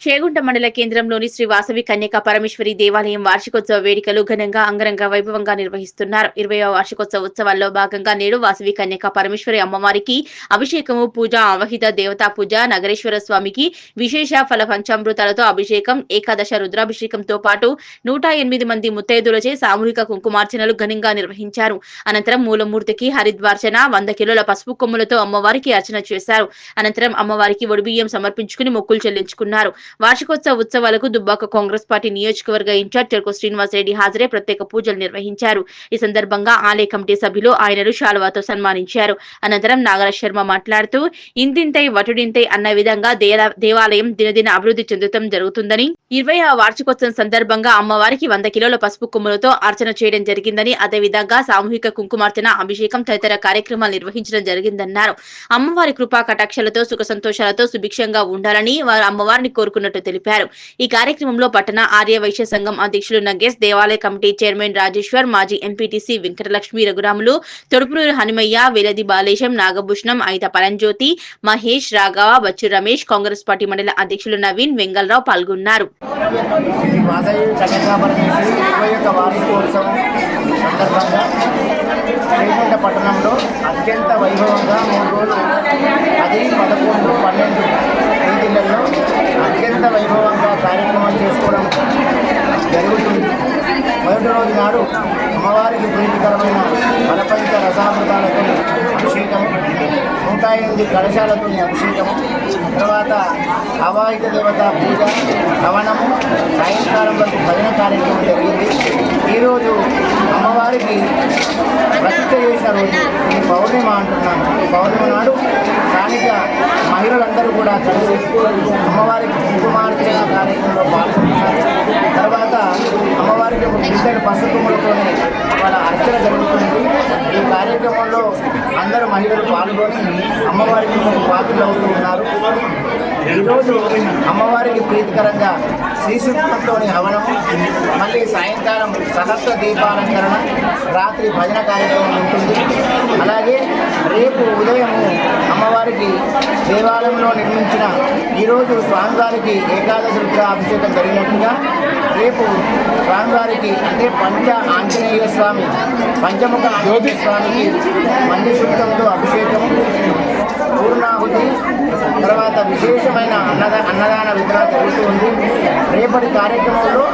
చేగుంట మండల కేంద్రంలోని శ్రీ వాసవి కన్యకా పరమేశ్వరి దేవాలయం వార్షికోత్సవ వేడుకలు ఘనంగా అంగరంగ వైభవంగా నిర్వహిస్తున్నారు. 20వ వార్షికోత్సవ ఉత్సవాల్లో భాగంగా నేడు వాసవి కన్యకా పరమేశ్వరి అమ్మవారికి అభిషేకము, పూజ, ఆవహిత దేవతా పూజ, నగరేశ్వర స్వామికి విశేష ఫల పంచామృతాలతో అభిషేకం, ఏకాదశ రుద్రాభిషేకంతో పాటు 108 మంది ముత్తైదులచే సామూహిక కుంకుమార్చనలు ఘనంగా నిర్వహించారు. అనంతరం మూలమూర్తికి హరిద్వార్చన, 100 కిలోల పసుపు కొమ్ములతో అమ్మవారికి అర్చన చేశారు. అనంతరం అమ్మవారికి ఒడిబియ్యం సమర్పించుకుని మొక్కులు చెల్లించుకున్నారు. వార్షికోత్సవ ఉత్సవాలకు దుబ్బాక కాంగ్రెస్ పార్టీ నియోజకవర్గ ఇన్ఛార్జ్ చెరుకు శ్రీనివాసరెడ్డి హాజరై ప్రత్యేక పూజలు నిర్వహించారు. ఈ సందర్భంగా ఆలయ కమిటీ సభ్యులు ఆయనను శాలువాతో సన్మానించారు. అనంతరం నాగర శర్మ మాట్లాడుతూ ఇంతింతై వటుడింతై అన్న విధంగా దేవాలయం దినదిన అభివృద్ధి చెందుతం జరుగుతుందని, 20వ వార్షికోత్సవం సందర్భంగా అమ్మవారికి 100 కిలోల పసుపు కొమ్ములతో అర్చన చేయడం జరిగిందని, అదేవిధంగా సామూహిక కుంకుమార్చన, అభిషేకం తదితర కార్యక్రమాలు నిర్వహించడం జరిగిందన్నారు. అమ్మవారి కృపా కటాక్షలతో సుఖ సంతోషాలతో సుభిక్షంగా ఉండాలని వారు అమ్మవారిని కోరుకున్నట్టు తెలిపారు. ఈ కార్యక్రమంలో పట్టణ ఆర్య వైశ్య సంఘం అధ్యక్షులు నగేష్, దేవాలయ కమిటీ చైర్మన్ రాజేశ్వర్, మాజీ ఎంపీటీసీ వెంకటలక్ష్మి రఘురాములు, తొడుపునూరు హనుమయ్య, వేలది బాలేశం, నాగభూషణం, ఐత పరంజ్యోతి, మహేష్, రాఘవ, బచ్చు రమేష్, కాంగ్రెస్ పార్టీ మండల అధ్యక్షులు నవీన్, వెంగళరావు పాల్గొన్నారు. పట్టణంలో అత్యంత వైభవంగా 3 రోజులు 10, 11, 12 తేదీలలో అత్యంత వైభవంగా కార్యక్రమం చేసుకోవడం జరుగుతుంది. మొదటి రోజు నాడు అమ్మవారికి ప్రీతికరమైన ఫలపంచ రసామృతాలతో అభిషేకము, 108 కలశాలతో అభిషేకము, తర్వాత అవాహిత దేవత పూజ, హవనము, సాయంకాలం వరకు భజన కార్యక్రమం జరిగింది. ఈరోజు అమ్మవారికి ప్రతిష్ఠ చేసిన రోజు ఈ పౌర్ణిమ అంటున్నాను. ఈ పౌర్ణిమ నాడు స్థానిక మహిళలందరూ కూడా కలిసి అమ్మవారికి కుంకుమార్చన కార్యక్రమంలో పాల్గొంటున్నారు. తర్వాత అమ్మవారికి ఒక బిడ్డలు పసుపుములతోనే వాళ్ళ అర్చన జరుగుతుంది. ఈ కార్యక్రమంలో అందరూ మహిళలు పాల్గొని అమ్మవారికి పాత్రలు అవుతూ ఉన్నారు. ఈరోజు అమ్మవారికి ప్రీతికరంగా శ్రీసూక్తంలోని హవనము, మళ్ళీ సాయంకాలం సహస్ర దీపాలంకరణ, రాత్రి భజన కార్యక్రమం ఉంటుంది. అలాగే రేపు ఉదయము అమ్మవారికి దేవాలయంలో నిర్మించిన ఈరోజు స్వామివారికి ఏకాదశి రుద్ర అభిషేకం జరిగినట్టుగా రేపు స్వామివారికి అంటే పంచ ఆంజనేయ స్వామి, పంచముఖ ఆంజనేయ స్వామికి మంజుసూక్తంతో అభిషేకము, పూర్ణాహుతి, తర్వాత విశేషమైన అన్నదాన వితరణ జరుగుతుంది. రేపటి కార్యక్రమంలో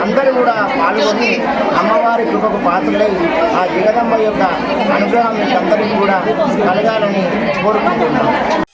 అందరూ కూడా పాల్గొని అమ్మవారి కృపకు పాత్రలై ఆ జగదమ్మ యొక్క అనుగ్రహం మీకు అందరికీ కూడా కలగాలని కోరుకుంటున్నాం.